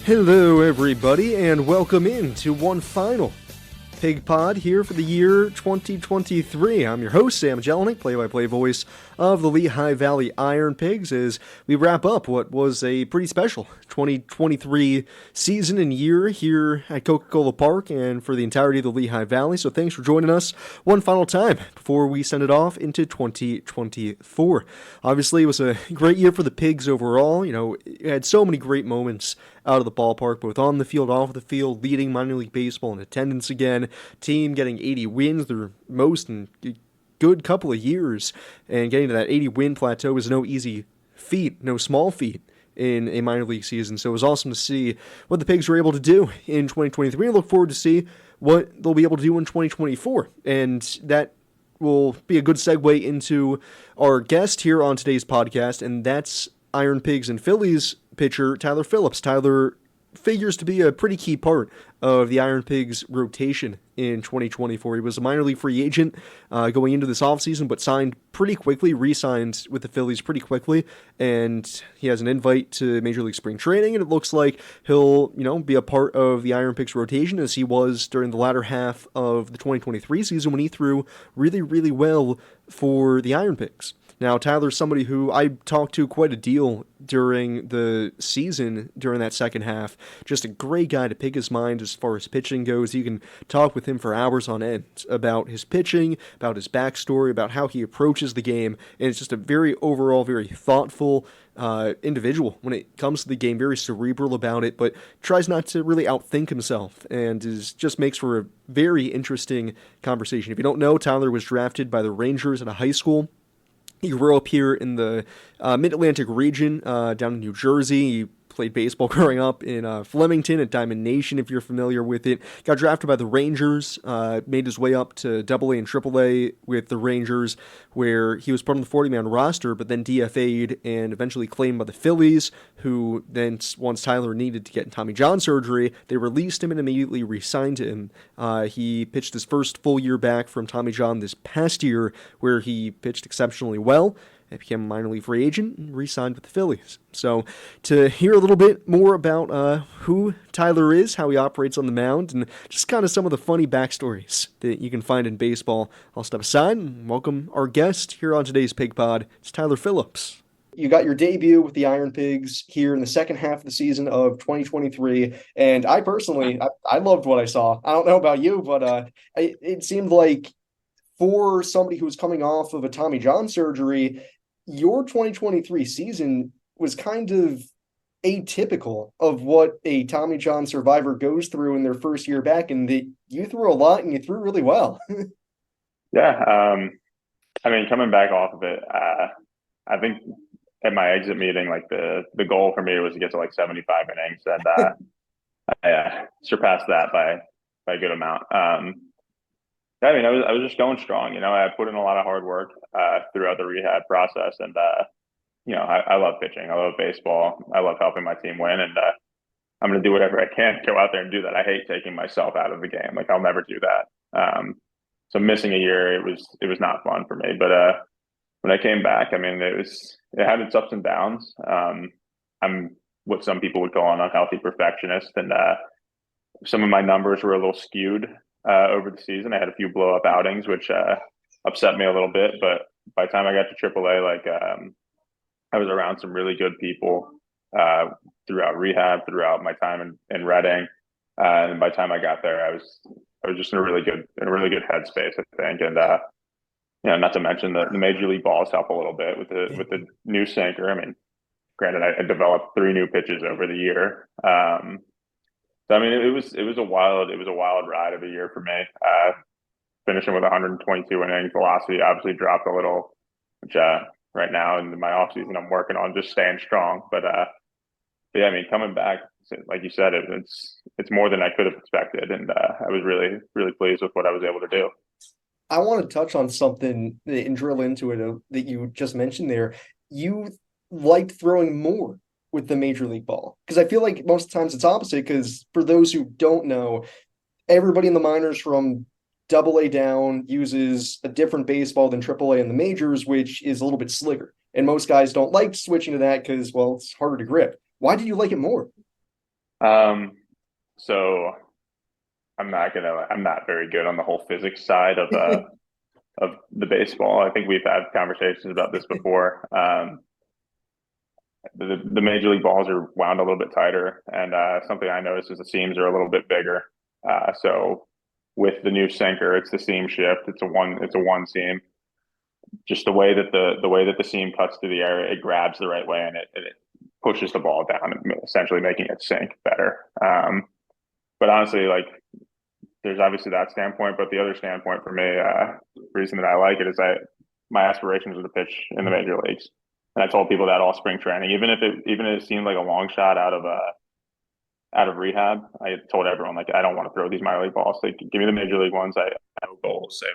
Hello everybody, and welcome in to one final PigPod here for the year 2023. I'm your host, Sam Jelinek, play-by-play voice of the Lehigh Valley IronPigs, as we wrap up what was a pretty special 2023 season and year here at Coca-Cola Park and for the entirety of the Lehigh Valley. So thanks for joining us one final time before we send it off into 2024. Obviously, it was a great year for the Pigs overall. You know, it had so many great moments out of the ballpark, both on the field, off the field, leading minor league baseball in attendance again, team getting 80 wins, their most in a good couple of years, and getting to that 80 win plateau is no easy feat, no small feat in a minor league season. So it was awesome to see what the Pigs were able to do in 2023, and look forward to see what they'll be able to do in 2024. And that will be a good segue into our guest here on today's podcast, and that's IronPigs and Phillies pitcher Tyler Phillips. Tyler figures to be a pretty key part of the IronPigs rotation in 2024. He was a minor league free agent going into this offseason, but signed pretty quickly, re-signed with the Phillies pretty quickly, and he has an invite to Major League Spring Training, and it looks like he'll, be a part of the IronPigs rotation as he was during the latter half of the 2023 season when he threw really, really well for the IronPigs. Now, Tyler's somebody who I talked to quite a deal during the season, during that second half. Just a great guy to pick his mind as far as pitching goes. You can talk with him for hours on end about his pitching, about his backstory, about how he approaches the game, and it's just a very thoughtful individual when it comes to the game, very cerebral about it, but tries not to really outthink himself, and just makes for a very interesting conversation. If you don't know, Tyler was drafted by the Rangers at a high school. He grew up here in the Mid-Atlantic region, down in New Jersey. He played baseball growing up in Flemington at Diamond Nation, if you're familiar with it. Got drafted by the Rangers, made his way up to AA and AAA with the Rangers, where he was part of the 40-man roster, but then DFA'd and eventually claimed by the Phillies, who then, once Tyler needed to get Tommy John surgery, they released him and immediately re-signed him. He pitched his first full year back from Tommy John this past year, where he pitched exceptionally well. He became a minor league free agent and re-signed with the Phillies. So to hear a little bit more about who Tyler is, how he operates on the mound, and just kind of some of the funny backstories that you can find in baseball, I'll step aside and welcome our guest here on today's PigPod. It's Tyler Phillips. You got your debut with the IronPigs here in the second half of the season of 2023, and I personally, I loved what I saw. I don't know about you, but it seemed like for somebody who was coming off of a Tommy John surgery, your 2023 season was kind of atypical of what a Tommy John survivor goes through in their first year back, and you threw a lot and you threw really well. Yeah. Coming back off of it, I think at my exit meeting, like the goal for me was to get to like 75 innings, and I surpassed that by a good amount. I was just going strong. I put in a lot of hard work throughout the rehab process, and I love pitching. I love baseball. I love helping my team win, and I'm going to do whatever I can to go out there and do that. I hate taking myself out of the game. Like, I'll never do that. So missing a year, it was not fun for me. But when I came back, it had its ups and downs. I'm what some people would call an unhealthy perfectionist, and some of my numbers were a little skewed over the season. I had a few blow up outings, which upset me a little bit. But by the time I got to AAA, I was around some really good people throughout rehab, throughout my time in Reading, and by the time I got there, I was just in a really good headspace, I think. And not to mention the major league balls help a little bit with the new sinker. Granted, I developed 3 new pitches over the year. It was a wild ride of a year for me. Finishing with 122 innings, velocity obviously dropped a little, which right now in my off season I'm working on just staying strong. But coming back, like you said, it's more than I could have expected, and I was really, really pleased with what I was able to do. I want to touch on something and drill into it that you just mentioned there. You liked throwing more with the major league ball, because I feel like most of the times it's opposite, because for those who don't know, everybody in the minors from AA down uses a different baseball than AAA in the majors, which is a little bit slicker. And most guys don't like switching to that because, well, it's harder to grip. Why do you like it more? So I'm not very good on the whole physics side of the baseball. I think we've had conversations about this before. The major league balls are wound a little bit tighter, and something I noticed is the seams are a little bit bigger. So with the new sinker, it's the seam shift. It's a one seam. Just the way that the seam cuts through the air, it grabs the right way and it pushes the ball down, essentially making it sink better. But honestly, like there's obviously that standpoint, but the other standpoint for me, reason that I like it is my aspirations are to pitch in the major leagues, and I told people that all spring training, even if it seemed like a long shot out of rehab. I told everyone like I don't want to throw these minor league balls. Like give me the major league ones. I have a goal. So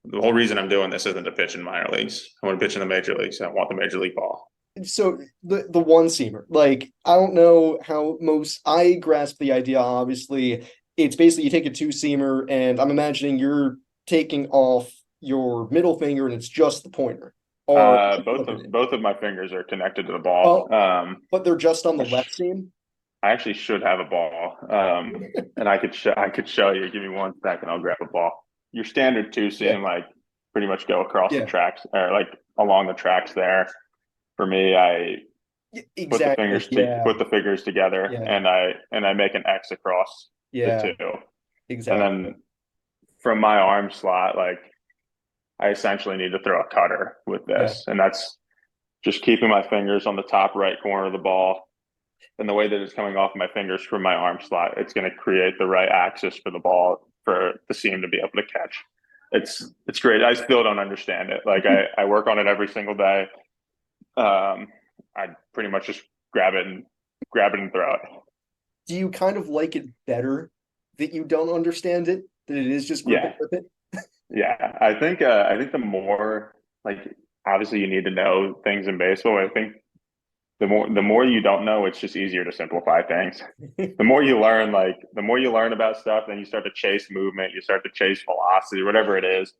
the whole reason I'm doing this isn't to pitch in minor leagues. I want to pitch in the major leagues. I want the major league ball. So the one seamer, like I don't know how most I grasp the idea. Obviously, it's basically you take a two seamer, and I'm imagining you're taking off your middle finger, and it's just the pointer. Or Both of my fingers are connected to the ball. But they're just on the left seam. I actually should have a ball, and I could show you. Give me 1 second. I'll grab a ball. Your standard two seam, like pretty much go across the tracks or like along the tracks there. For me, I put the fingers together, and I make an X across the two. Exactly. And then from my arm slot, like I essentially need to throw a cutter with this, and that's just keeping my fingers on the top right corner of the ball. And the way that it's coming off my fingers from my arm slot, it's going to create the right axis for the ball for the seam to be able to catch. It's great. I still don't understand it. Like I work on it every single day. I pretty much just grab it and throw it. Do you kind of like it better that you don't understand it, that it is just grip it? Yeah, I think the more like obviously you need to know things in baseball. I think the more you don't know, it's just easier to simplify things. The more you learn, about stuff, then you start to chase movement, you start to chase velocity, whatever it is,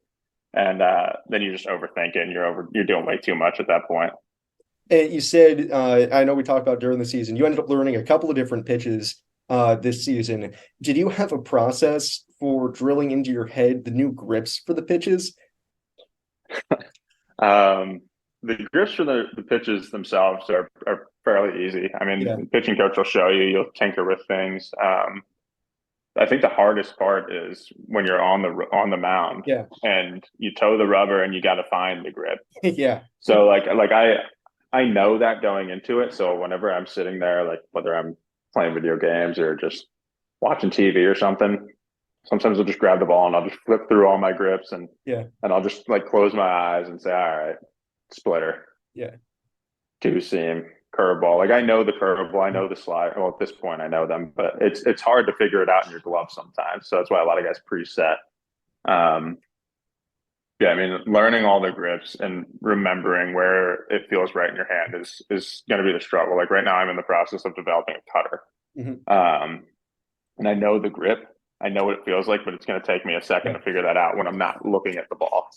and then you just overthink it, and you're doing way too much at that point. And you said, I know we talked about during the season, you ended up learning a couple of different pitches this season. Did you have a process for drilling into your head the new grips for the pitches? The grips for the pitches themselves are fairly easy. I mean, the pitching coach will show you, you'll tinker with things. I think the hardest part is when you're on the mound and you toe the rubber and you got to find the grip. So like I know that going into it. So whenever I'm sitting there, like whether I'm playing video games or just watching TV or something, sometimes I'll just grab the ball and I'll just flip through all my grips and I'll just like close my eyes and say, all right, splitter, two seam, curveball. Like I know the curveball, I know the slide. Well, at this point, I know them, but it's hard to figure it out in your glove sometimes. So that's why a lot of guys preset. I mean, learning all the grips and remembering where it feels right in your hand is going to be the struggle. Like right now, I'm in the process of developing a cutter, and I know the grip. I know what it feels like, but it's going to take me a second to figure that out when I'm not looking at the ball.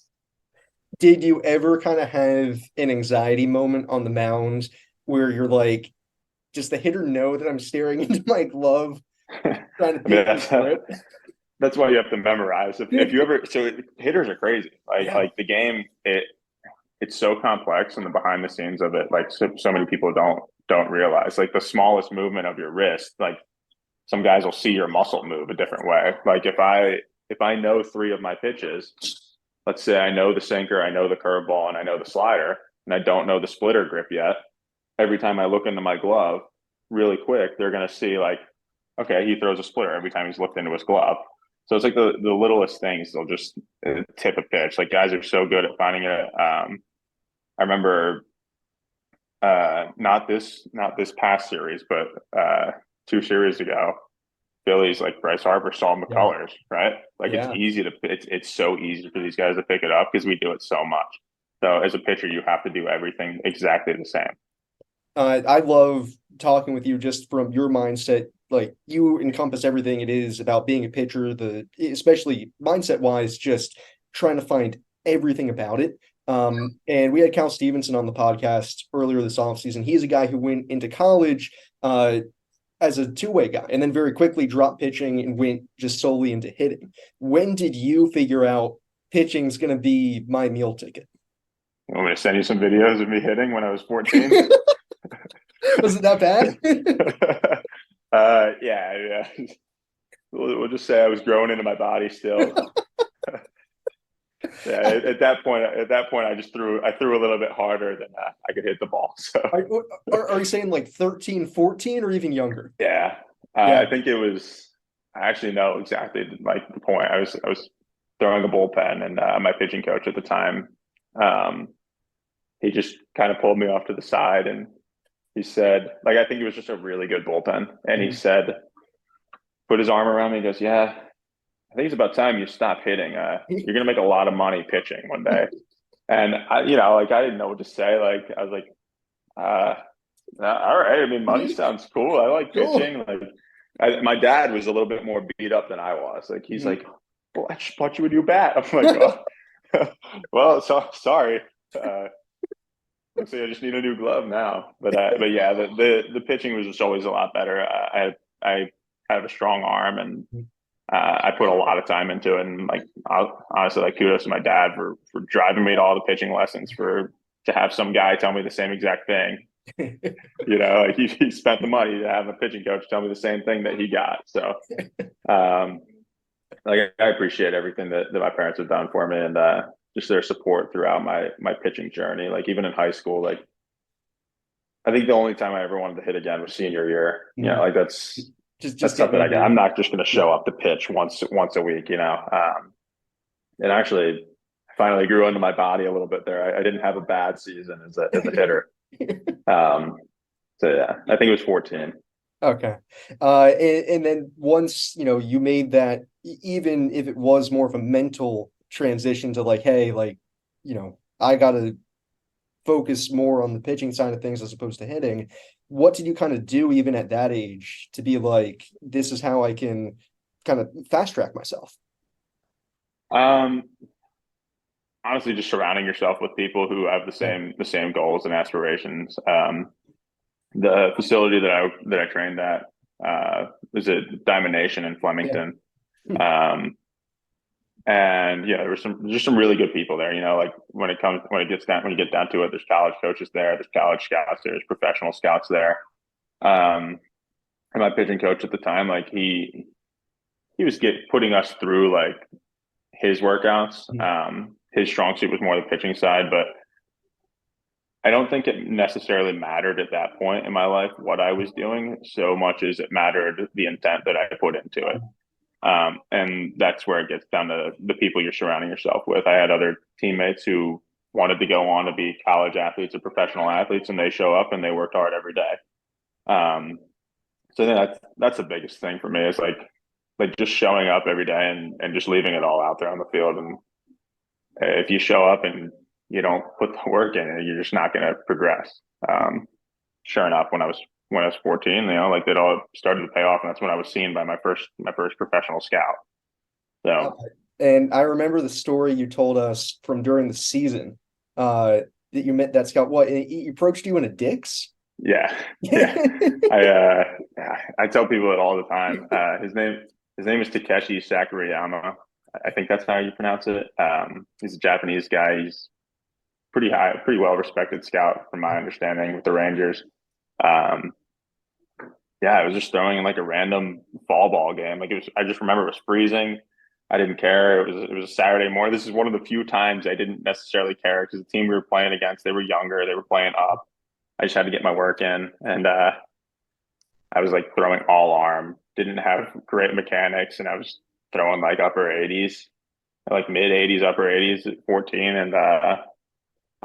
Did you ever kind of have an anxiety moment on the mound where you're like, does the hitter know that I'm staring into my glove trying to pick his grip? That's why you have to memorize. If you ever, hitters are crazy. Like the game, it's so complex, and the behind the scenes of it, like so many people don't realize. Like the smallest movement of your wrist, like some guys will see your muscle move a different way. Like if I know 3 of my pitches, let's say I know the sinker, I know the curveball, and I know the slider, and I don't know the splitter grip yet. Every time I look into my glove really quick, they're going to see like, okay, he throws a splitter every time he's looked into his glove. So it's like the littlest things, they'll just tip a pitch. Like guys are so good at finding it. I remember not this past series, but 2 series ago, Phillies like Bryce Harper saw McCullers, right? Like it's so easy for these guys to pick it up because we do it so much. So as a pitcher, you have to do everything exactly the same. I love talking with you just from your mindset. Like you encompass everything it is about being a pitcher, especially mindset wise, just trying to find everything about it. And we had Cal Stevenson on the podcast earlier this offseason. He's a guy who went into college, as a two-way guy, and then very quickly dropped pitching and went just solely into hitting. When did you figure out pitching's going to be my meal ticket? You want me to send you some videos of me hitting when I was 14? Was it that bad? Yeah. We'll just say I was growing into my body still. Yeah, at that point, I threw a little bit harder than I could hit the ball. So Are you saying like 13, 14, or even younger? yeah, Yeah. I think it was. I actually know exactly like the point. I was throwing a bullpen, and my pitching coach at the time, um, he just kind of pulled me off to the side, and he said, like, I think it was just a really good bullpen, and he Mhm. said, put his arm around me. He goes, "Yeah, I think it's about time you stop hitting. You're gonna make a lot of money pitching one day." And like I didn't know what to say. Like I was like, uh, all right. I mean, money sounds cool. I like Cool. pitching. Like my dad was a little bit more beat up than I was. Like he's Mhm. like, well, I just bought you a new bat. I'm like, oh, well, so sorry. Looks like I just need a new glove now. But yeah, the pitching was just always a lot better. I have a strong arm, and I put a lot of time into it. And like honestly, like kudos to my dad for driving me to all the pitching lessons, for to have some guy tell me the same exact thing. Like he spent the money to have a pitching coach tell me the same thing that he got. So um, like I appreciate everything that my parents have done for me, and just their support throughout my pitching journey. Like even in high school, like I think the only time I ever wanted to hit again was senior year. Mhm. Like that's Just getting something over I'm it. not just going to Yeah. show up to pitch once a week. And actually I finally grew into my body a little bit there. I didn't have a bad season as a hitter. Um, so yeah, I think it was 14. Okay. And then once, you made that, even if it was more of a mental transition to like, hey, like, I gotta focus more on the pitching side of things as opposed to hitting. What did you kind of do even at that age to be like, this is how I can kind of fast track myself? Um, Honestly, just surrounding yourself with people who have the Yeah. same goals and aspirations. The facility that I trained at was a Diamond Nation in Yeah. Flemington. Um, and yeah, there were some really good people there. Like when you get down to it, there's college coaches there, there's college scouts there, there's professional scouts there. Um, and my pitching coach at the time, like he was putting us through like his workouts. His strong suit was more the pitching side, but I don't think it necessarily mattered at that point in my life what I was doing so much as it mattered the intent that I put into it. And that's where it gets down to the people you're surrounding yourself with. I had other teammates who wanted to go on to be college athletes or professional athletes, and they show up and they worked hard every day. Um, so then that's the biggest thing for me is like just showing up every day and just leaving it all out there on the field. And if you show up and you don't put the work in, you're just not going to progress. Sure enough, when I was 14, like it all started to pay off, and that's when I was seen by my first professional scout. Uh, So and I remember the story you told us from during the season, that you met that scout. What, he approached you in a Dick's? yeah, yeah, Yeah. I tell people it all the time. His name is Takeshi Sakurayama. I think that's how you pronounce it. He's a Japanese guy. He's pretty well respected scout from my understanding with the Rangers. Um, yeah, I was just throwing in like a random fall ball game. Like I just remember it was freezing. I didn't care. It was a Saturday morning. This is one of the few times I didn't necessarily care because the team we were playing against, they were younger, they were playing up. I just had to get my work in, and I was like throwing all arm. Didn't have great mechanics, and I was throwing like upper 80s, like mid 80s, upper 80s at 14, and I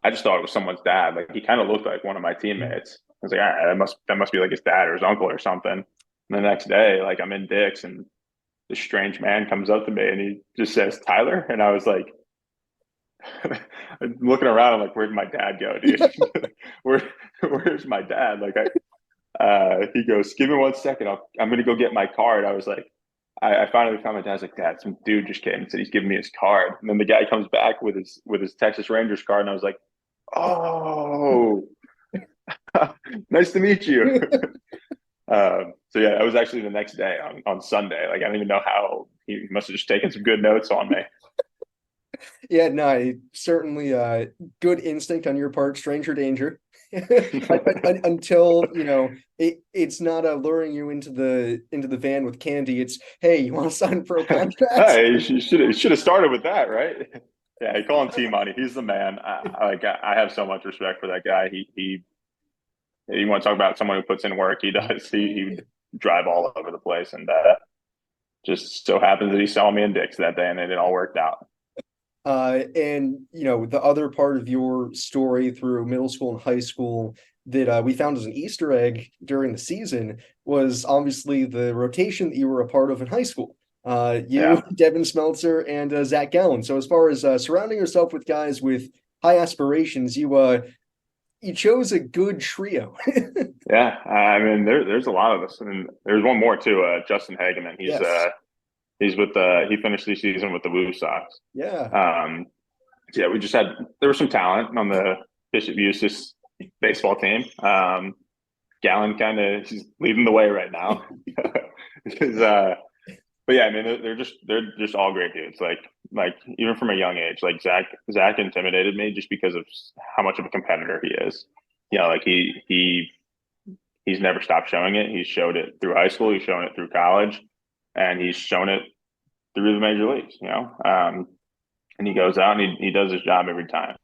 just thought it was someone's dad. Like he kind of looked like one of my teammates. I was like, all right, that must be like his dad or his uncle or something. And the next day, like I'm in Dick's and this strange man comes up to me and he just says, Tyler. And I was like, I'm looking around, I'm like, where'd my dad go, dude? Where's my dad? Like he goes, give me 1 second. I'm gonna go get my card. I was like, I finally found my dad. I was like, Dad, some dude just came and said he's giving me his card. And then the guy comes back with his Texas Rangers card, and I was like, oh, nice to meet you. So yeah, that was actually the next day on Sunday. Like I don't even know how he must have just taken some good notes on me. Yeah, no, certainly good instinct on your part, stranger danger. Until it's not luring you into the van with candy. It's, hey, you want to sign pro contract? Hey, you should have started with that, right? Yeah, I call him T Money. He's the man. I have so much respect for that guy. You want to talk about someone who puts in work? He does. He would drive all over the place, and just so happens that he saw me in Dick's that day, and it all worked out. And the other part of your story through middle school and high school that we found as an Easter egg during the season was obviously the rotation that you were a part of in high school. You, Yeah, Devin Smeltzer, and Zach Gallen. So as far as surrounding yourself with guys with high aspirations, you chose a good trio. yeah. I mean, there's a lot of us, and there's one more too. Justin Hageman. Yes. He's with he finished the season with the Woo Sox. Yeah. Um, so yeah, there was some talent on the Bishop Eustace baseball team. Gallon he's leading the way right now. But yeah, I mean they're just all great dudes. Like even from a young age, like Zach intimidated me just because of how much of a competitor he is. Like he's never stopped showing it. He's showed it through high school. He's shown it through college, and he's shown it through the major leagues. And he goes out and he does his job every time.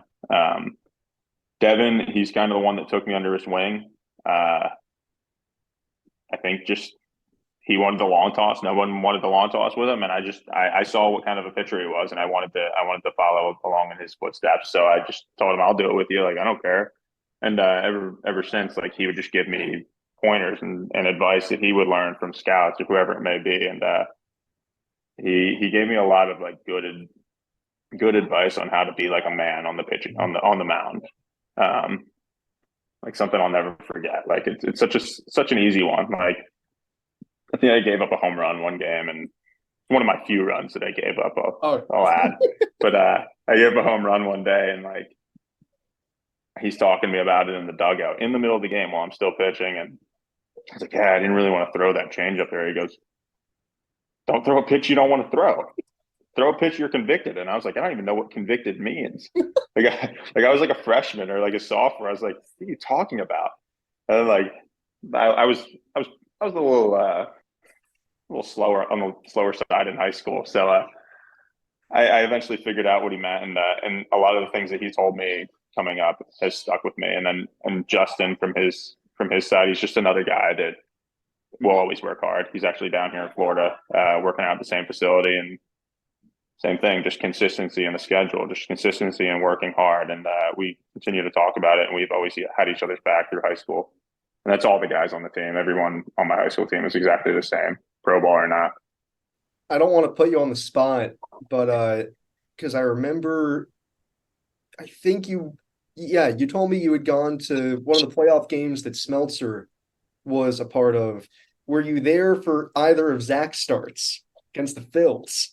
Devin, he's kind of the one that took me under his wing. I think just he wanted the long toss. No one wanted the long toss with him, and I saw what kind of a pitcher he was, and I wanted to follow along in his footsteps. So I just told him I'll do it with you. Like I don't care. And ever since, like he would just give me pointers and advice that he would learn from scouts or whoever it may be, and he gave me a lot of like good advice on how to be like a man on the pitch on the mound. Um, like something I'll never forget. Like it's such an easy one. Like I think I gave up a home run one game, and one of my few runs that I gave up. I'll add, but I gave up a home run one day, and like he's talking to me about it in the dugout in the middle of the game while I'm still pitching, and I was like, "Yeah, I didn't really want to throw that change up there." He goes, "Don't throw a pitch you don't want to throw. Throw a pitch you're convicted." And I was like, I don't even know what convicted means. I was like a freshman or like a sophomore. I was like, what are you talking about? And like I was a little slower on the slower side in high school. So I eventually figured out what he meant, and a lot of the things that he told me coming up has stuck with me. And Justin from his side, he's just another guy that will always work hard. He's actually down here in Florida, working out at the same facility, and same thing, just consistency in the schedule, just consistency and working hard. And we continue to talk about it, and we've always had each other's back through high school. And that's all the guys on the team. Everyone on my high school team is exactly the same, pro ball or not. I don't want to put you on the spot, but because I remember, I think you told me you had gone to one of the playoff games that Smeltzer was a part of. Were you there for either of Zach's starts against the Phils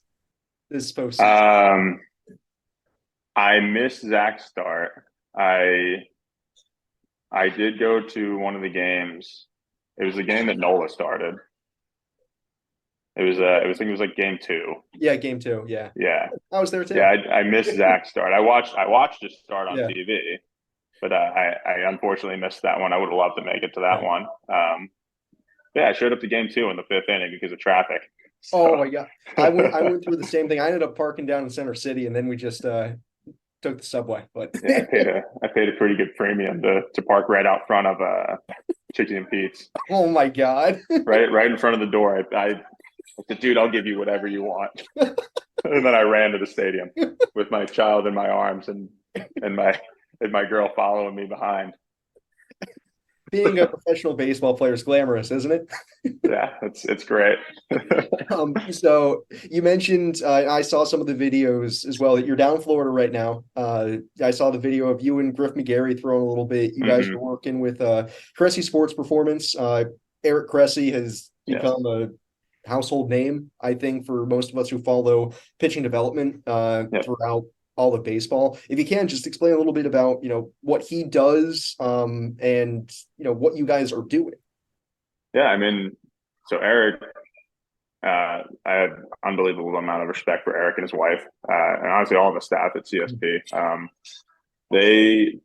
this postseason? Um, I missed Zach's start. I did go to one of the games. It was the game that Nola started. I think it was like game two. Yeah, game two. Yeah, Yeah, I was there too. yeah. I missed Zach's start. I watched his start on Yeah. TV, but I unfortunately missed that one. I would have loved to make it to that one. Yeah, I showed up to game two in the fifth inning because of traffic. So, Oh my God. I went through the same thing. I ended up parking down in Center City, and then we just took the subway. But yeah, I paid a pretty good premium to park right out front of Chicken and Pete's. oh my God. Right in front of the door. I said, dude, I'll give you whatever you want. And then I ran to the stadium with my child in my arms and my girl following me behind. Being a professional baseball player is glamorous, isn't it? Yeah, it's great. So you mentioned I saw some of the videos as well that you're down in Florida right now. I saw the video of you and Griff McGarry throwing a little bit. You guys are working with Cressy Sports Performance. Eric Cressy has become a household name, I think, for most of us who follow pitching development throughout all of baseball. If you can, just explain a little bit about what he does and what you guys are doing. Yeah, I mean, So Eric, I had unbelievable amount of respect for Eric and his wife, and honestly all the staff at CSP. They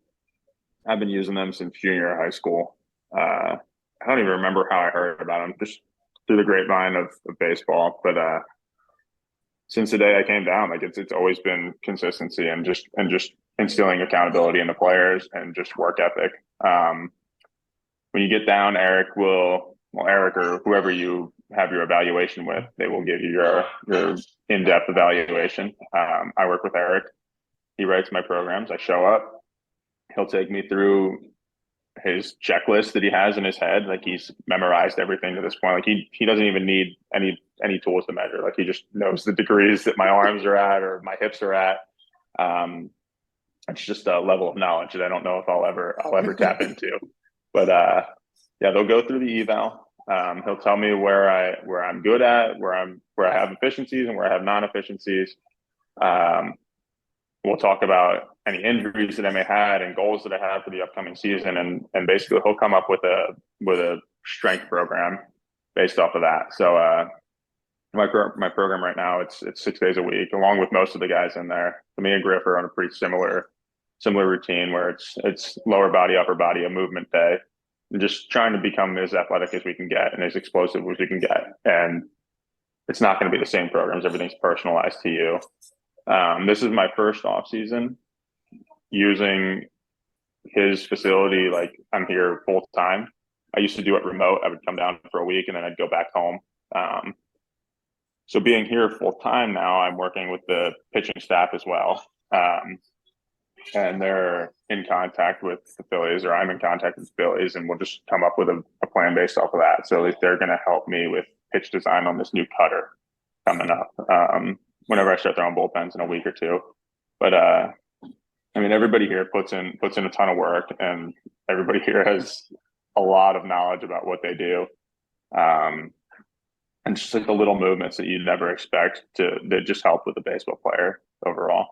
I've been using them since junior high school. I don't even remember how I heard about them, just through the grapevine of baseball. But since the day I came down, like it's always been consistency and just instilling accountability in the players and just work ethic. When you get down, Eric or whoever you have your evaluation with, they will give you your in-depth evaluation. I work with Eric. He writes my programs. I show up. He'll take me through his checklist that he has in his head. Like he's memorized everything to this point. Like he doesn't even need any tools to measure. Like he just knows the degrees that my arms are at or my hips are at. It's just a level of knowledge that I don't know if I'll ever tap into. But yeah, they'll go through the eval. He'll tell me where I'm good at, where I have efficiencies and where I have non-efficiencies. We'll talk about any injuries that I may have and goals that I have for the upcoming season, and basically he'll come up with a strength program based off of that. So my program right now, it's 6 days a week, along with most of the guys in there. So me and Griff are on a pretty similar routine where it's lower body, upper body, a movement day, and just trying to become as athletic as we can get and as explosive as we can get. And it's not going to be the same programs. Everything's personalized to you. This is my first off season using his facility. Like I'm here full time. I used to do it remote. I would come down for a week and then I'd go back home. So being here full time now, I'm working with the pitching staff as well. And they're in contact with the Phillies, or I'm in contact with the Phillies, and we'll just come up with a plan based off of that. So they're going to help me with pitch design on this new cutter coming up. Whenever I start throwing bullpens in a week or two. But I mean, everybody here puts in a ton of work, and everybody here has a lot of knowledge about what they do. And just like the little movements that you'd never expect that just help with the baseball player overall.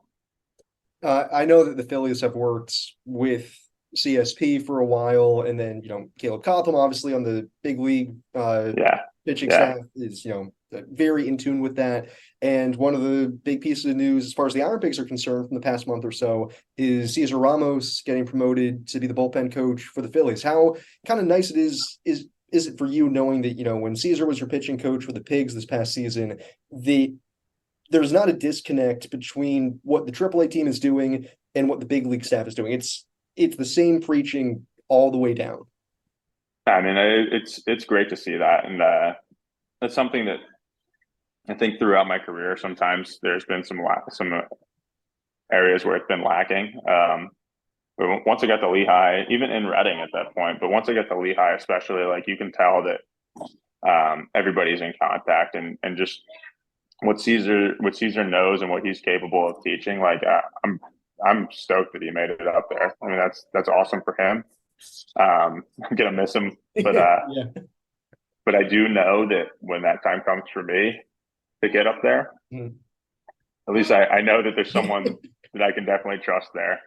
I know that the Phillies have worked with CSP for a while, and then Caleb Cotham, obviously on the big league pitching staff, is very in tune with that. And one of the big pieces of news, as far as the IronPigs are concerned, from the past month or so, is Cesar Ramos getting promoted to be the bullpen coach for the Phillies. How kind of nice it is it for you knowing that when Cesar was your pitching coach for the Pigs this past season, there's not a disconnect between what the AAA team is doing and what the big league staff is doing. It's the same preaching all the way down. I mean, it's great to see that, and that's something that I think throughout my career, sometimes there's been some areas where it's been lacking. But once I got to Lehigh, even in Reading at that point, but once I got to Lehigh, especially, like you can tell that everybody's in contact, and just what Caesar knows and what he's capable of teaching. Like I'm stoked that he made it up there. I mean, that's awesome for him. I'm gonna miss him, but but I do know that when that time comes for me to get up there, at least I know that there's someone that I can definitely trust there.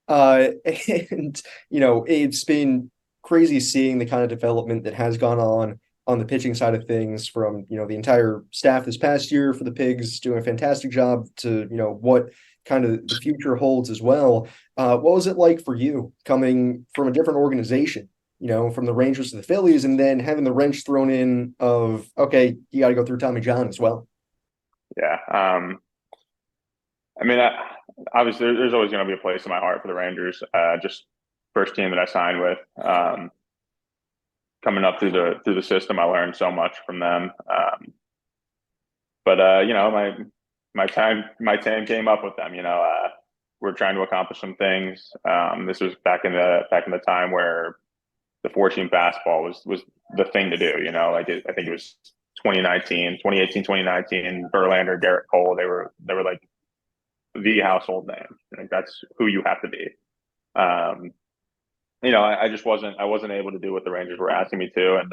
And it's been crazy seeing the kind of development that has gone on the pitching side of things from the entire staff this past year for the Pigs, doing a fantastic job, to what kind of the future holds as well. What was it like for you coming from a different organization, from the Rangers to the Phillies, and then having the wrench thrown in of, okay, you got to go through Tommy John as well? Yeah. I mean, obviously there's always going to be a place in my heart for the Rangers. Just first team that I signed with. Coming up through the system, I learned so much from them. But my time came up with them. We're trying to accomplish some things. This was back in the time where the 4-seam fastball was the thing to do. I think it was 2018, 2019. Verlander, Garrett Cole, they were like the household name. Like that's who you have to be. I just wasn't able to do what the Rangers were asking me to, and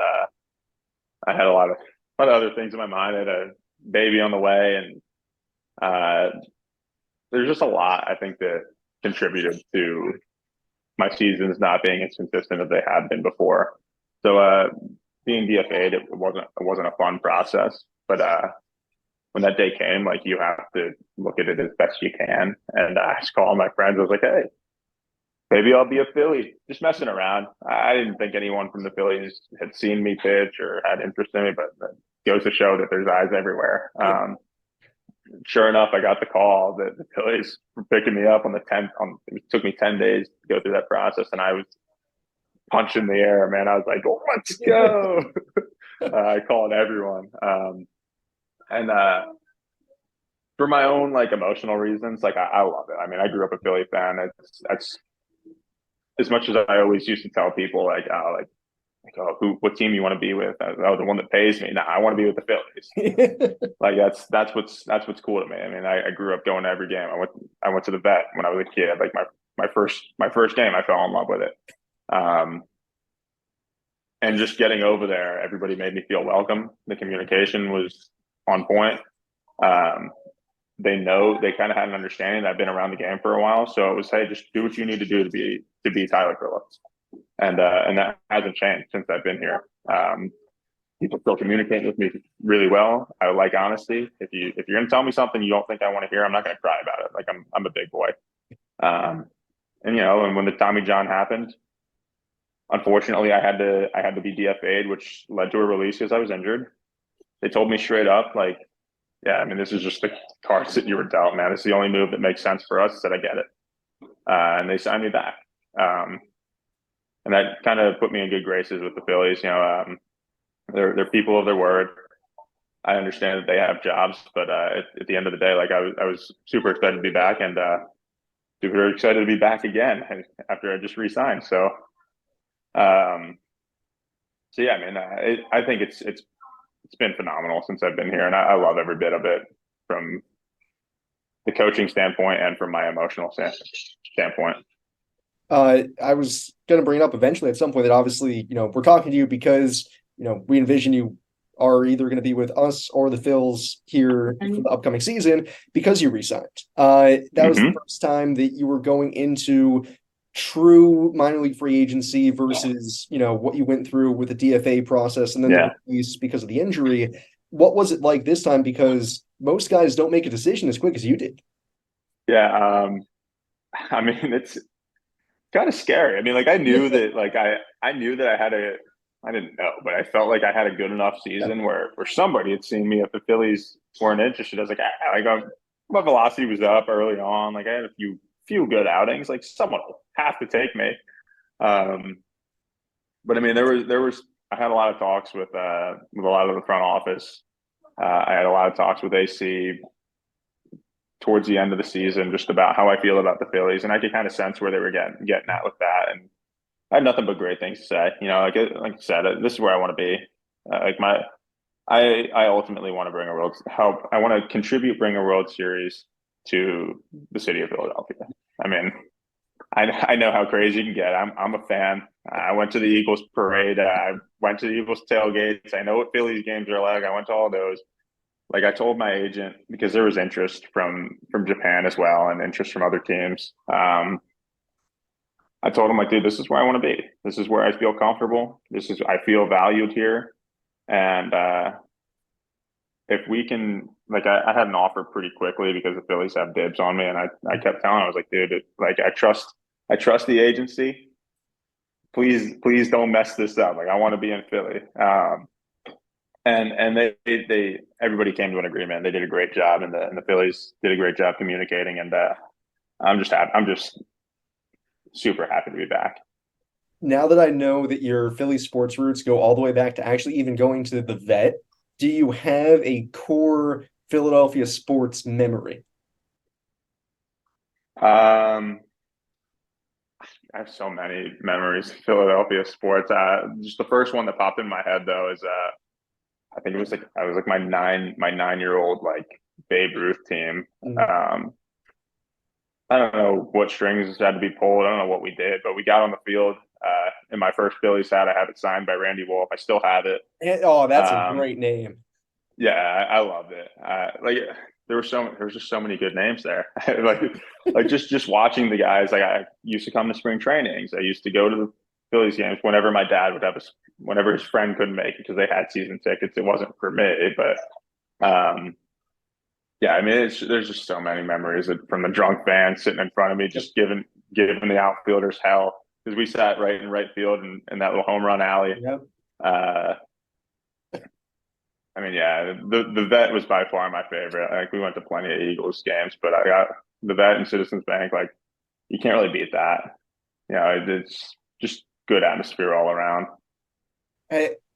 I had a lot of other things in my mind. I had a baby on the way, and there's just a lot I think that contributed to my seasons not being as consistent as they had been before. So being DFA'd, it wasn't a fun process. But when that day came, like you have to look at it as best you can. And I just called my friends. I was like, hey, maybe I'll be a Philly. Just messing around. I didn't think anyone from the Phillies had seen me pitch or had interest in me, but it goes to show that there's eyes everywhere. Sure enough, I got the call that the Phillies were picking me up on the 10th. It took me 10 days to go through that process, and I was punching the air, man. I was like, oh, let's go. I called everyone. And for my own like emotional reasons, like I love it. I mean, I grew up a Philly fan. That's as much as I always used to tell people oh, what team you want to be with? Oh, the one that pays me. No, I want to be with the Phillies. Like that's what's cool to me. I mean, I grew up going to every game. I went to the vet when I was a kid. Like my first game, I fell in love with it. And just getting over there, everybody made me feel welcome. The communication was on point. They kind of had an understanding that I've been around the game for a while. So it was, hey, just do what you need to do to be Tyler Phillips. And that hasn't changed since I've been here. People still communicate with me really well. I like honesty. If you're gonna tell me something you don't think I want to hear, I'm not gonna cry about it. Like I'm a big boy. And and when the Tommy John happened, unfortunately I had to be DFA'd, which led to a release because I was injured. They told me straight up, like, yeah, I mean, this is just the cards that you were dealt, man. It's the only move that makes sense for us. I said, I get it. And they signed me back. And that kind of put me in good graces with the Phillies. They're people of their word. I understand that they have jobs, but at the end of the day, like I was super excited to be back, and super excited to be back again after I just re-signed. So yeah, I mean, I think it's been phenomenal since I've been here, and I love every bit of it from the coaching standpoint and from my emotional standpoint. I was going to bring it up eventually at some point that obviously, we're talking to you because, we envision you are either going to be with us or the Phils here for the upcoming season because you re-signed. That was the first time that you were going into true minor league free agency versus, what you went through with the DFA process and then the release because of the injury. What was it like this time? Because most guys don't make a decision as quick as you did. Yeah. I mean, it's kind of scary. I mean, like I knew that, like I knew that I didn't know, but I felt like I had a good enough season where somebody had seen me if the Phillies weren't interested. I was like, my velocity was up early on. Like I had a few good outings. Like someone will have to take me. But I mean, I had a lot of talks with a lot of the front office. I had a lot of talks with AC towards the end of the season, just about how I feel about the Phillies, and I could kind of sense where they were getting at with that. And I had nothing but great things to say. Like I said, this is where I want to be. I ultimately want to bring I want to bring a World Series to the city of Philadelphia. I mean, I know how crazy you can get. I'm a fan. I went to the Eagles parade. I went to the Eagles tailgates. I know what Phillies games are like. I went to all those. Like I told my agent, because there was interest from Japan as well and interest from other teams. I told him, like, dude, this is where I want to be. This is where I feel comfortable. I feel valued here. And if we can, like, I had an offer pretty quickly because the Phillies have dibs on me. And I kept telling him, I was like, dude, I trust the agency. Please don't mess this up. Like, I want to be in Philly. And they everybody came to an agreement. They did a great job, and the Phillies did a great job communicating. And I'm just happy. I'm just super happy to be back. Now that I know that your Philly sports roots go all the way back to actually even going to the vet, do you have a core Philadelphia sports memory? I have so many memories of Philadelphia sports. Just the first one that popped in my head though is I think it was like my 9-year-old like Babe Ruth team. I don't know what strings had to be pulled. I don't know what we did, but we got on the field. In my first Phillies hat, I have it signed by Randy Wolf. I still have it. Oh, that's a great name. Yeah, I loved it. Like there was just so many good names there. like just watching the guys. Like I used to come to spring trainings. I used to go to Phillies games whenever my dad would have whenever his friend couldn't make it because they had season tickets. It wasn't for me, but yeah, I mean, there's just so many memories from the drunk van sitting in front of me, just giving the outfielders hell because we sat right in right field in that little home run alley. Yep. Uh, I mean, yeah, the vet was by far my favorite. Like we went to plenty of Eagles games, but I got the vet and Citizens Bank. Like you can't really beat that. You know, it's just good atmosphere all around.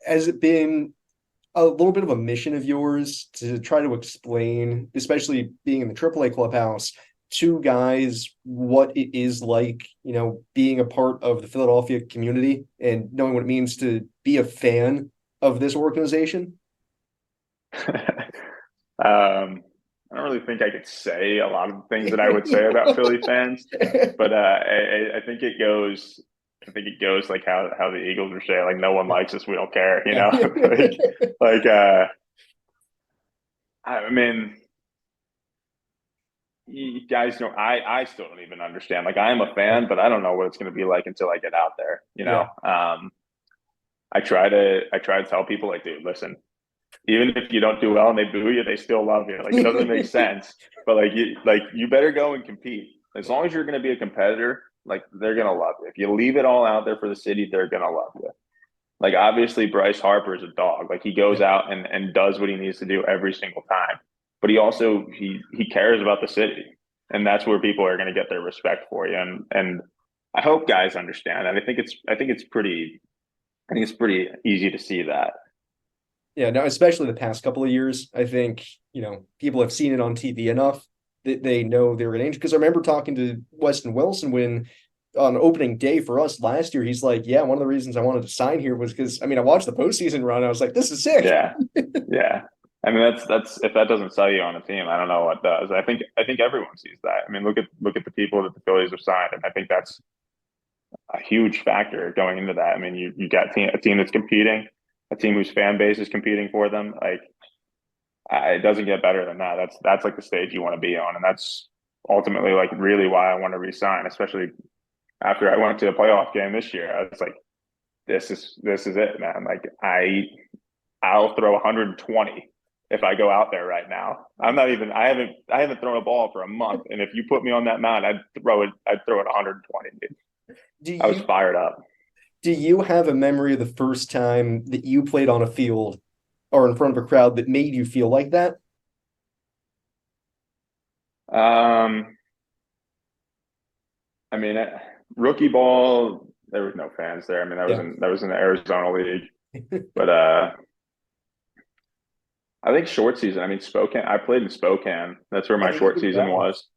Has it been a little bit of a mission of yours to try to explain, especially being in the AAA clubhouse, to guys what it is like, being a part of the Philadelphia community and knowing what it means to be a fan of this organization? I don't really think I could say a lot of the things that I would say about Philly fans, but I think it goes. I think it goes like how the Eagles are saying, like no one likes us, we don't care, you know. I mean, you guys know I still don't even understand. Like I am a fan, but I don't know what it's going to be like until I get out there, you know. Yeah. I try to tell people like, dude, listen, even if you don't do well and they boo you, they still love you. Like it doesn't make sense, but you better go and compete. As long as you're going to be a competitor, like they're going to love you. If you leave it all out there for the city, they're going to love you. Like obviously Bryce Harper is a dog. Like he goes out and does what he needs to do every single time. But he also he cares about the city. And that's where people are going to get their respect for you. And I hope guys understand that. I think it's pretty easy to see that. Yeah, no, especially the past couple of years, I think, people have seen it on TV enough that they know they're an angel. Because I remember talking to Weston Wilson when on opening day for us last year, he's like, yeah, one of the reasons I wanted to sign here was because, I mean, I watched the postseason run. I was like, this is sick. Yeah. Yeah. I mean, that's if that doesn't sell you on a team, I don't know what does. I think everyone sees that. I mean, look at the people that the Phillies have signed, and I think that's a huge factor going into that. I mean, you got a team that's competing, a team whose fan base is competing for them. Like, it doesn't get better than that. That's like the stage you want to be on, and that's ultimately like really why I want to resign, especially after I went to a playoff game this year. I was like, this is it, man. Like I'll throw 120 if I go out there right now. I haven't thrown a ball for a month, and if you put me on that mound, I'd throw it 120. Do I was you fired up. do you have a memory of the first time that you played on a field or in front of a crowd that made you feel like that? Um, I mean, rookie ball, there was no fans there. I mean, Yeah. that was in the Arizona League, but I think short season. I mean, Spokane. I played in Spokane. That's where my Oh, you short did season that one. was.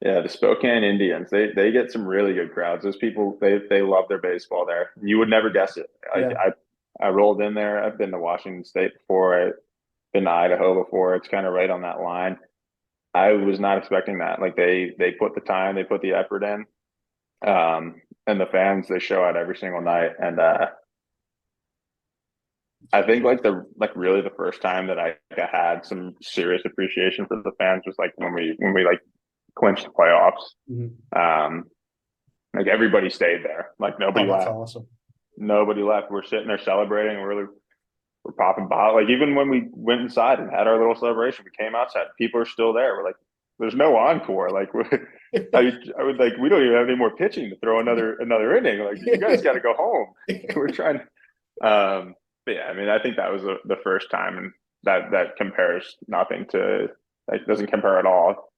Yeah, the Spokane Indians. They get some really good crowds. Those people they love their baseball there. You would never guess it. Like Yeah. I rolled in there. I've been to Washington State before. I've been to Idaho before. It's kind of right on that line. I was not expecting that. Like they put the time, they put the effort in. And the fans they show out every single night. And I think like really the first time that I had some serious appreciation for the fans was like when we like clinched the playoffs. Mhm. Um, like everybody stayed there. Like Oh, nobody that's left. awesome. Nobody left. We're sitting there celebrating. We're popping bottles. Like even when we went inside and had our little celebration, we came outside. People are still there. We're like, there's no encore. Like I would like we don't even have any more pitching to throw another inning. Like you guys got to go home. We're trying. But yeah, I mean, I think that was the first time, and that compares nothing to like doesn't compare at all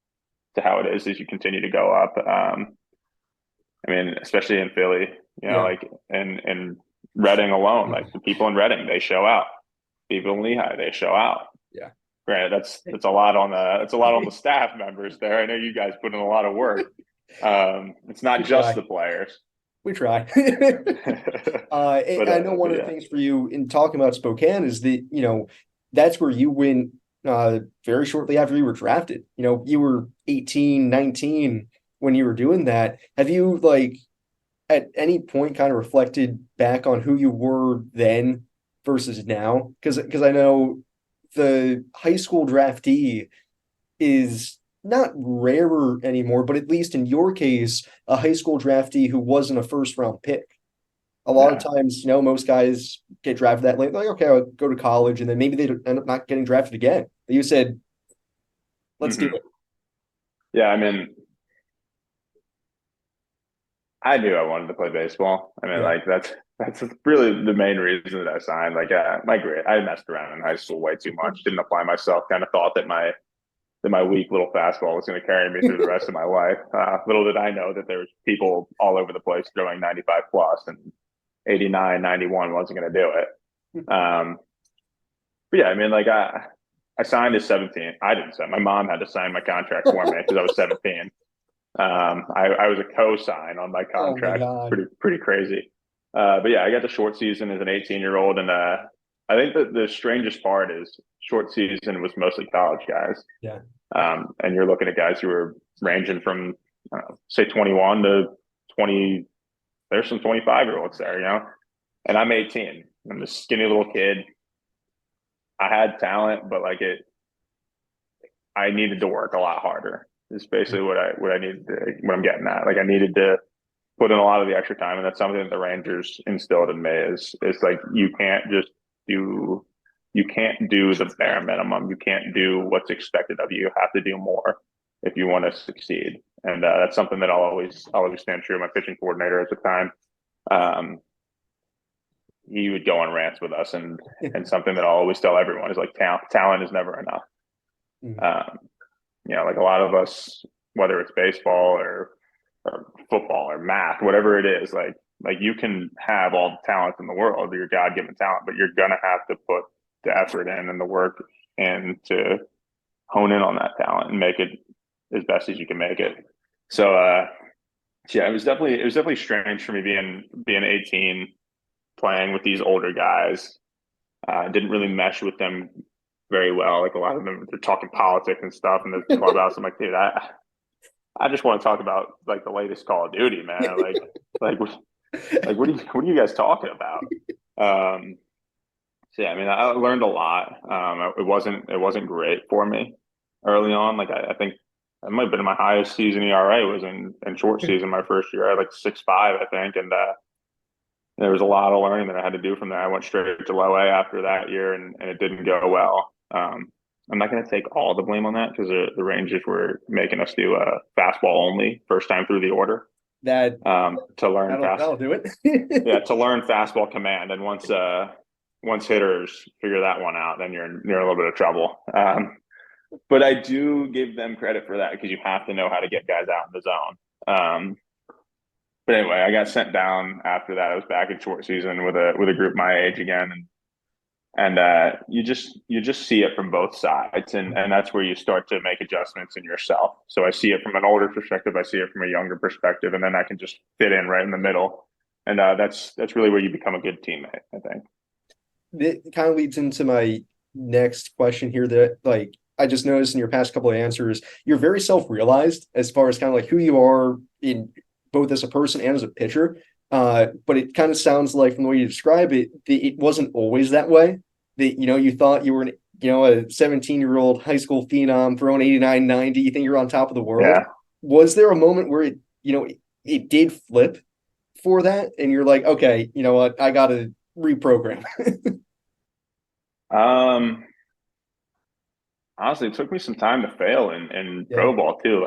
to how it is as you continue to go up. I mean, especially in Philly, Yeah. like and Reading alone, like the people in Reading, they show out. People in Lehigh, they show out. Yeah. Granted, that's a lot on the staff members there. I know you guys put in a lot of work. It's We not just try. the players. We try. But I know one of the yeah, things for you in talking about Spokane is that, that's where you went very shortly after you were drafted. You were 18, 19 when you were doing that. Have you like at any point kind of reflected back on who you were then versus now? Because I know the high school draftee is not rarer anymore, but at least in your case, a high school draftee who wasn't a first round pick. a lot of times, most guys get drafted that late. Like, okay, I'll go to college, and then maybe they end up not getting drafted again. But you said, let's do it. Yeah, I mean, I knew I wanted to play baseball. I mean, Yeah. like that's really the main reason that I signed. Like, my grade, I messed around in high school way too much. Didn't apply myself. Kind of thought that my weak little fastball was going to carry me through the rest of my life. Little did I know that there was people all over the place throwing 95 plus, and 89, 91 wasn't going to do it. But yeah, I mean, like I signed at 17. I didn't sign. My mom had to sign my contract for me because I was 17. I was a co-sign on my Oh my contract. God. Pretty crazy. But yeah, I got the short season as an 18-year-old, and I think that the strangest part is short season was mostly college guys. Yeah. And you're looking at guys who are ranging from say 21 to 20. There's some 25-year-olds there, and I'm 18. I'm a skinny little kid. I had talent, but I needed to work a lot harder. Is basically what I needed to, what I'm getting at. Like I needed to put in a lot of the extra time, and that's something that the Rangers instilled in me. Is like you can't do the bare minimum. You can't do what's expected of you. You have to do more if you want to succeed. And that's something that I'll always stand true. My pitching coordinator at the time, he would go on rants with us, and something that I'll always tell everyone is like talent is never enough. Like a lot of us, whether it's baseball or football or math, whatever it is, like you can have all the talent in the world, your God-given talent, but you're gonna have to put the effort in and the work and to hone in on that talent and make it as best as you can make it. So yeah, it was definitely strange for me being 18, playing with these older guys. Didn't really mesh with them very well. Like a lot of them, they're talking politics and stuff in the clubhouse. I'm like, dude, I just want to talk about like the latest Call of Duty, man. Like what are you guys talking about? So yeah, I mean, I learned a lot. It wasn't great for me early on. Like I think it might have been my highest season ERA was in short season my first year. I had like 6.5, I think, and there was a lot of learning that I had to do from that. I went straight to low A after that year, and it didn't go well. I'm not going to take all the blame on that because the Rangers were making us do a fastball only first time through the order. That to learn that'll do it. Yeah, to learn fastball command, and once hitters figure that one out, then you're in a little bit of trouble. But I do give them credit for that because you have to know how to get guys out in the zone. But anyway, I got sent down after that. I was back in short season with a group my age again, and you just see it from both sides, and that's where you start to make adjustments in yourself. So I see it from an older perspective, I see it from a younger perspective, and then I can just fit in right in the middle, and that's really where you become a good teammate, I think. It kind of leads into my next question here that like I just noticed in your past couple of answers, you're very self-realized as far as kind of like who you are in both as a person and as a pitcher. But it kind of sounds like from the way you describe it, it wasn't always that way. That you thought you were a 17-year-old high school phenom throwing 89, 90. You think you're on top of the world. Yeah. Was there a moment where it did flip for that, and you're like, okay, you know what, I got to reprogram? Honestly, it took me some time to fail in pro ball too.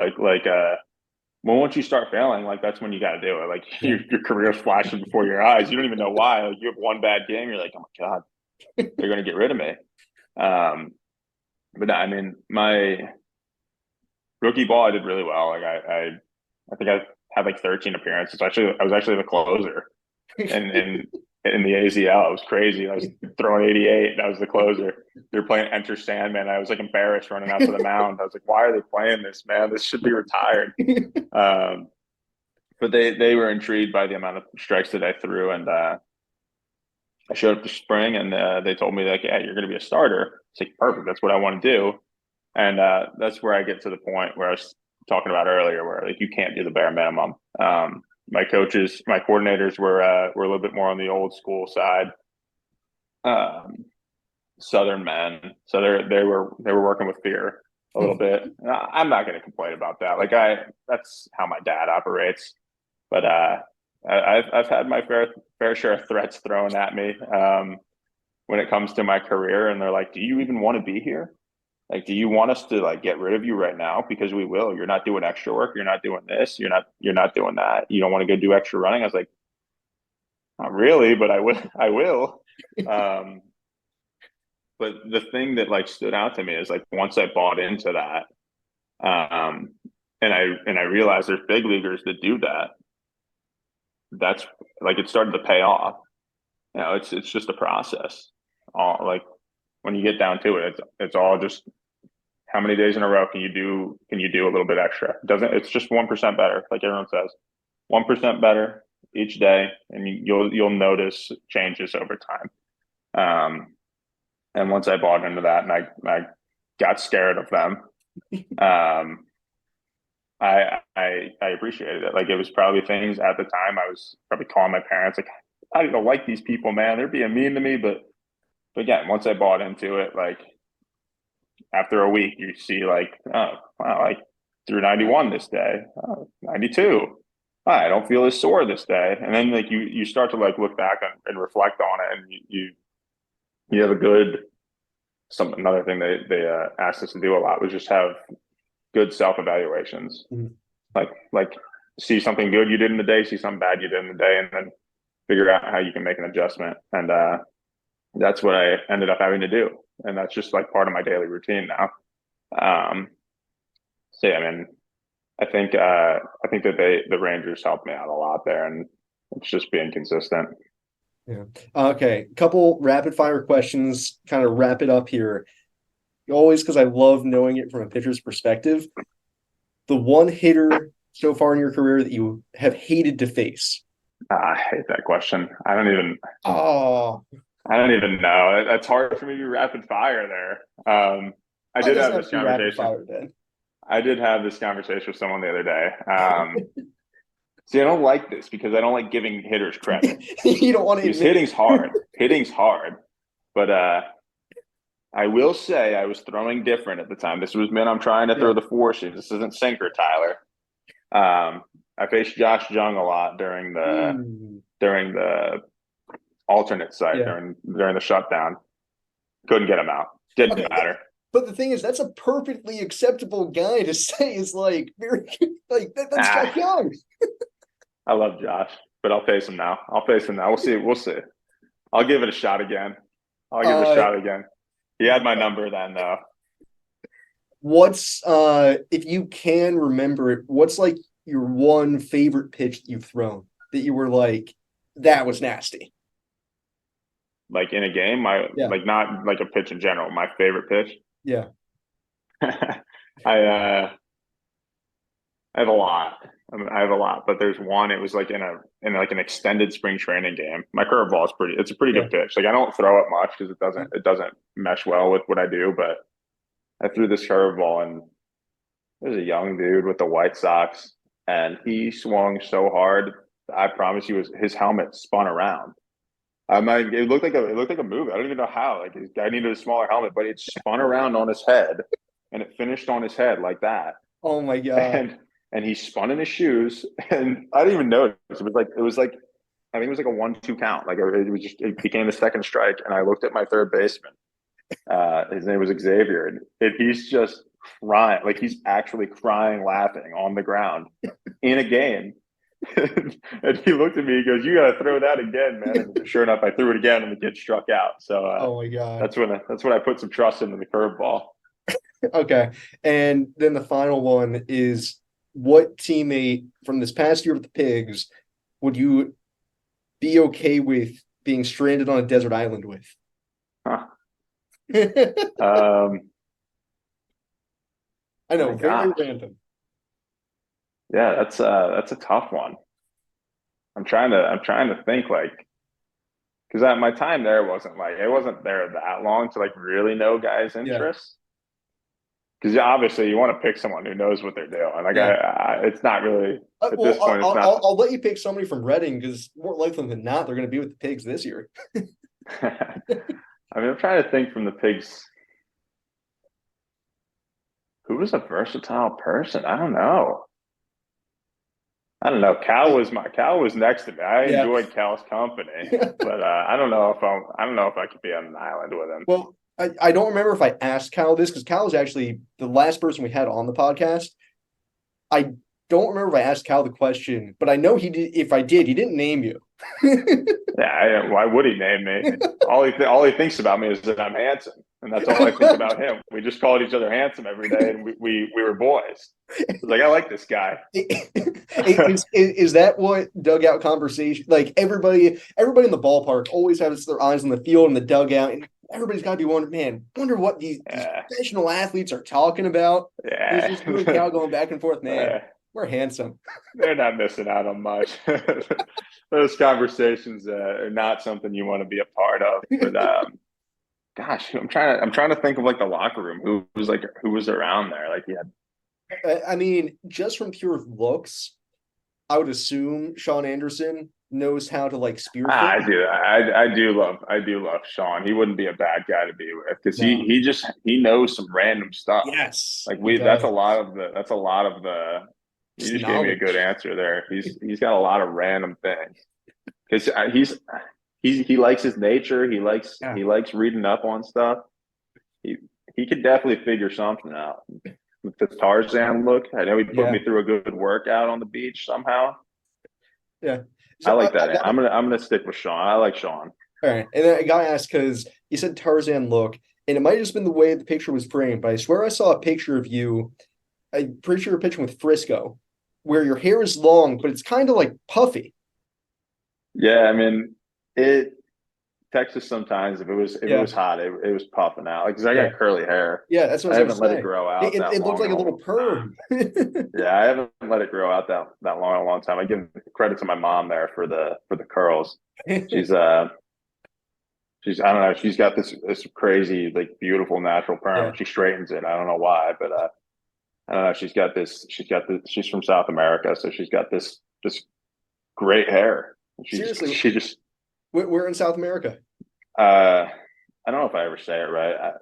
Well, once you start failing, like that's when you got to do it. Like your career's flashing before your eyes. You don't even know why. Like you have one bad game, you're like, oh my God, they're going to get rid of me. But I mean, my rookie ball, I did really well. Like I think I had like 13 appearances. I was actually the closer, and in the AZL, it was crazy. I was throwing 88, and I was the closer. They were playing Enter Sandman. I was like embarrassed running out to the mound. I was like, why are they playing this, man? This should be retired. But they were intrigued by the amount of strikes that I threw, and I showed up for spring, and they told me like, yeah, you're going to be a starter. It's like perfect. That's what I want to do, and that's where I get to the point where I was talking about earlier, where like you can't do the bare minimum. My coaches, my coordinators were a little bit more on the old school side, Southern men. So they were working with fear a little bit. I'm not going to complain about that. Like that's how my dad operates. But I've had my fair share of threats thrown at me when it comes to my career, and they're like, "Do you even want to be here? Like, do you want us to like get rid of you right now? Because we will. You're not doing extra work. You're not doing this. You're not doing that. You don't want to go do extra running." I was like, "Not really, but I will. I will." Um, but the thing that like stood out to me is like once I bought into that, um, and I realized there's big leaguers that do that. That's like it started to pay off. It's just a process. All like when you get down to it, it's all just how many days in a row can you do a little bit extra? Doesn't It's just 1% better, like everyone says. 1% better each day, and you'll notice changes over time. And once I bought into that, and I got scared of them, um, I appreciated it. Like it was probably things at the time I was probably calling my parents like, I don't like these people, man. They're being mean to me. But again, once I bought into it, like after a week, you see like, oh wow, I threw 91 this day, 92. Oh, I don't feel as sore this day. And then like you start to like look back and reflect on it, and you have a good another thing they asked us to do a lot was just have good self evaluations. Mhm. Like see something good you did in the day, see something bad you did in the day, and then figure out how you can make an adjustment. And that's what I ended up having to do, and that's just like part of my daily routine now. So yeah, I mean, I think that the Rangers helped me out a lot there, and it's just being consistent. Yeah. Okay. Couple rapid fire questions, kind of wrap it up here. Always because I love knowing it from a pitcher's perspective. The one hitter so far in your career that you have hated to face. I hate that question. Oh, I don't even know. It's hard for me to be rapid fire there. I it did doesn't have have this to be rapid conversation. fire then. I did have this conversation with someone the other day. See, I don't like this because I don't like giving hitters credit You don't want to because admit. hitting's hard. Hitting's hard. But I will say I was throwing different at the time. This was meant I'm trying to Yeah. throw the four seam. This isn't sinker, Tyler. I faced Josh Jung a lot Ooh. during the alternate site Yeah. during the shutdown. Couldn't get him out. Didn't Okay. matter. But the thing is, that's a perfectly acceptable guy to say is like very like that's Ah, Josh Young. I love Josh, but I'll face him now. I'll face him now. We'll see. We'll see. I'll give it a shot again. I'll give it a Uh, shot again. He had my number then, though. what's if you can remember it, what's like your one favorite pitch that you've thrown that you were like, that was nasty? Like in a game, my Yeah. like not like a pitch in general. My favorite pitch. Yeah. I I have a lot. I have a lot, but there's one. It was like in like an extended spring training game. My curveball is pretty. It's a pretty Yeah. good pitch. Like I don't throw it much because it doesn't mesh well with what I do. But I threw this curveball, and there's a young dude with the White Sox, and he swung so hard. I promise you, his helmet spun around. It looked like a movie. I don't even know how. Like his guy needed a smaller helmet, but it spun around on his head, and it finished on his head like that. Oh my God. And he spun in his shoes, and I didn't even notice. It was like I think it was like a 1-2 count. Like it became the second strike, and I looked at my third baseman. His name was Xavier, and he's just crying, like he's actually crying, laughing on the ground in a game. And he looked at me. He goes, "You got to throw that again, man." And sure enough, I threw it again, and the kid struck out. So Oh my God. that's when I put some trust into the curveball. Okay. And then the final one is, what teammate from this past year with the Pigs would you be okay with being stranded on a desert island with? Huh. I know, My very gosh, random. yeah, that's a tough one. I'm trying to think like because my time there wasn't there that long to like really know guys' Yeah. interests. Because obviously you want to pick someone who knows what they're doing. Like Yeah. it's not really at Well, this point. It's not. I'll let you pick somebody from Reading because more likely than not, they're going to be with the Pigs this year. I mean, I'm trying to think from the pigs. Who was a versatile person? I don't know. I don't know. Cal was next to me. I Yeah. enjoyed Cal's company, but I don't know if I could be on an island with him. Well, I don't remember if I asked Cal this because Cal was actually the last person we had on the podcast. I don't remember if I asked Cal the question, but I know he did. If I did, he didn't name you. Yeah, why would he name me? All he thinks about me is that I'm handsome, and that's all I think about him. We just called each other handsome every day, and we were boys. I was like, I like this guy. Is that what dugout conversation? Like everybody in the ballpark always has their eyes on the field and the dugout, and everybody's got to be wondering, man, wonder what these professional athletes are talking about. There's just you and Cal going back and forth, man. We're handsome. They're not missing out on much. Those conversations are not something you want to be a part of. But gosh, I'm trying to think of like the locker room. Who was around there? Like, yeah. I mean, just from pure looks, I would assume Sean Anderson knows how to like spear things. I do love Sean. He wouldn't be a bad guy to be with because No. he knows some random stuff. Yes, like that's a lot of the. You just gave me a good answer there. He's got a lot of random things because he likes his nature. He likes reading up on stuff. He could definitely figure something out. With the Tarzan look, I know he put me through a good workout on the beach somehow. Yeah, so I like that. I'm gonna stick with Sean. I like Sean. All right, and then I gotta ask because you said Tarzan look, and it might have just been the way the picture was framed, but I swear I saw a picture of you. I'm pretty sure you're pitching with Frisco, where your hair is long, but it's kind of like puffy. Yeah, I mean it. Texas sometimes if it was hot, it was puffing out because I got curly hair. Yeah, that's what I haven't let it grow out. It looks like a little perm. Yeah, I haven't let it grow out that long in a long time. I give credit to my mom there for the curls. She's I don't know. She's got this crazy like beautiful natural perm. Yeah. She straightens it. I don't know why, but I don't know. She's got this. She's from South America, so she's got this great hair. Seriously, she just. We're in South America. I don't know if I ever say it right.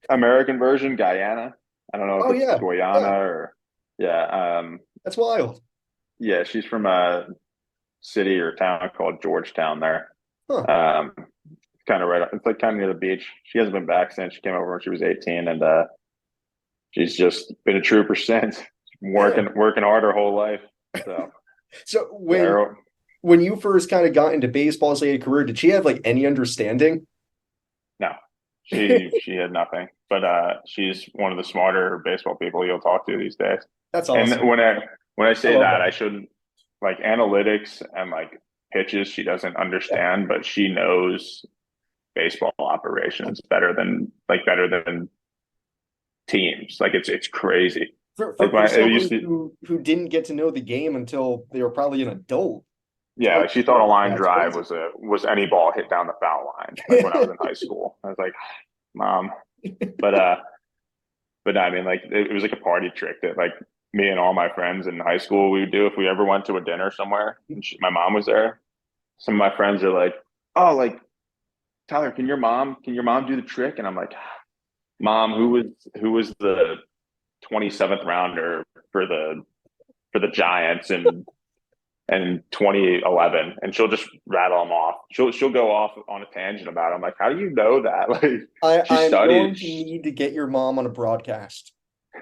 American version, Guyana. I don't know if it's Guyana or that's wild. Yeah, she's from a city or town called Georgetown there. Huh. Kind of right. It's like kind of near the beach. She hasn't been back since she came over when she was 18, and she's just been a trooper since. Working hard her whole life. So when you first kind of got into baseball as a career, did she have like any understanding? No, she had nothing. But she's one of the smarter baseball people you'll talk to these days. That's awesome. And when I say that, I shouldn't like analytics and like pitches. She doesn't understand, but she knows baseball operations better than teams. Like it's crazy. For someone who didn't get to know the game until they were probably an adult. Yeah, like she thought a line drive was any ball hit down the foul line. Like when I was in high school, I was like, "Mom," but I mean, like it was like a party trick that like me and all my friends in high school we would do if we ever went to a dinner somewhere. And my mom was there. Some of my friends are like, "Oh, like Tyler, can your mom do the trick?" And I'm like, "Mom, who was the 27th rounder for the Giants and 2011," and she'll just rattle them off. She'll go off on a tangent about it. I'm like, how do you know that? Like, I'm going to need to get your mom on a broadcast.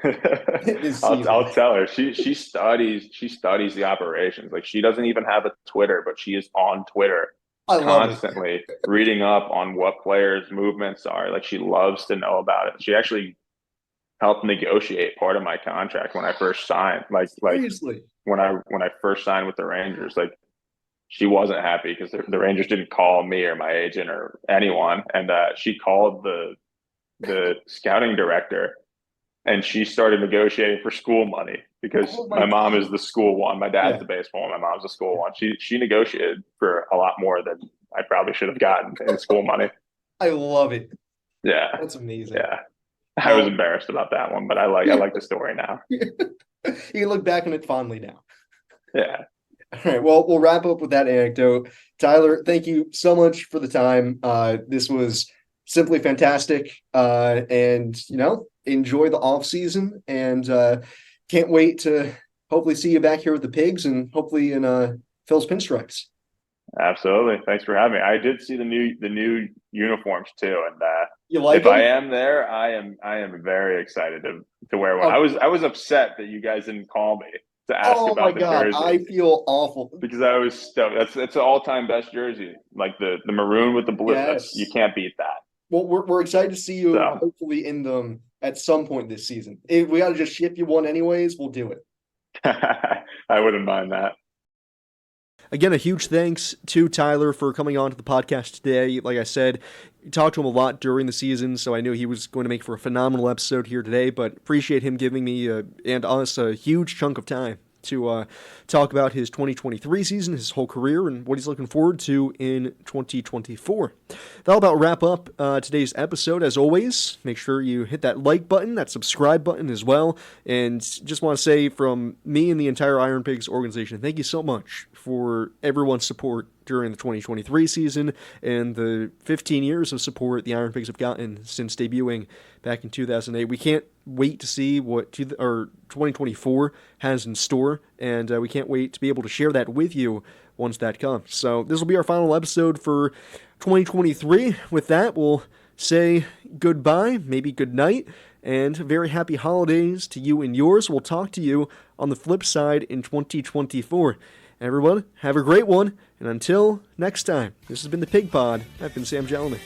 I'll tell her. She studies the operations. Like she doesn't even have a Twitter, but she is on Twitter constantly reading up on what players' movements are. Like she loves to know about it. She actually helped negotiate part of my contract when I first signed. Seriously? When I first signed with the Rangers, like she wasn't happy because the Rangers didn't call me or my agent or anyone, and she called the scouting director, and she started negotiating for school money because my mom is the school one, my dad's the baseball one, my mom's the school one. She negotiated for a lot more than I probably should have gotten in school money. I love it. Yeah, that's amazing. Yeah, I was embarrassed about that one, but I like the story now. You can look back on it fondly now. Yeah. All right. Well, we'll wrap up with that anecdote. Tyler, thank you so much for the time. This was simply fantastic. And enjoy the off season, and can't wait to hopefully see you back here with the Pigs and hopefully in Phil's pinstripes. Absolutely. Thanks for having me. I did see the new uniforms too, and You like if I them? am there, I am very excited to wear one. Oh, I was upset that you guys didn't call me to ask oh my about the God, I jersey feel awful. because I was stoked. That's an all time best jersey, like the maroon with the blue. You Yes. can't beat that. Well, we're excited to see you So hopefully in them at some point this season. If we got to just ship you one anyways, we'll do it. I wouldn't mind that. Again, a huge thanks to Tyler for coming on to the podcast today. Like I said, talked to him a lot during the season, so I knew he was going to make for a phenomenal episode here today, but appreciate him giving me and us a huge chunk of time to talk about his 2023 season, his whole career, and what he's looking forward to in 2024. That'll about wrap up today's episode. As always, make sure you hit that like button, that subscribe button as well, and just want to say from me and the entire IronPigs organization, thank you so much for everyone's support during the 2023 season and the 15 years of support the IronPigs have gotten since debuting back in 2008. We can't wait to see what 2024 has in store, and we can't wait to be able to share that with you once that comes. So this will be our final episode for 2023. With that, we'll say goodbye, maybe good night, and very happy holidays to you and yours. We'll talk to you on the flip side in 2024. Everyone, have a great one, and until next time, this has been the PigPod. I've been Sam Jellinek.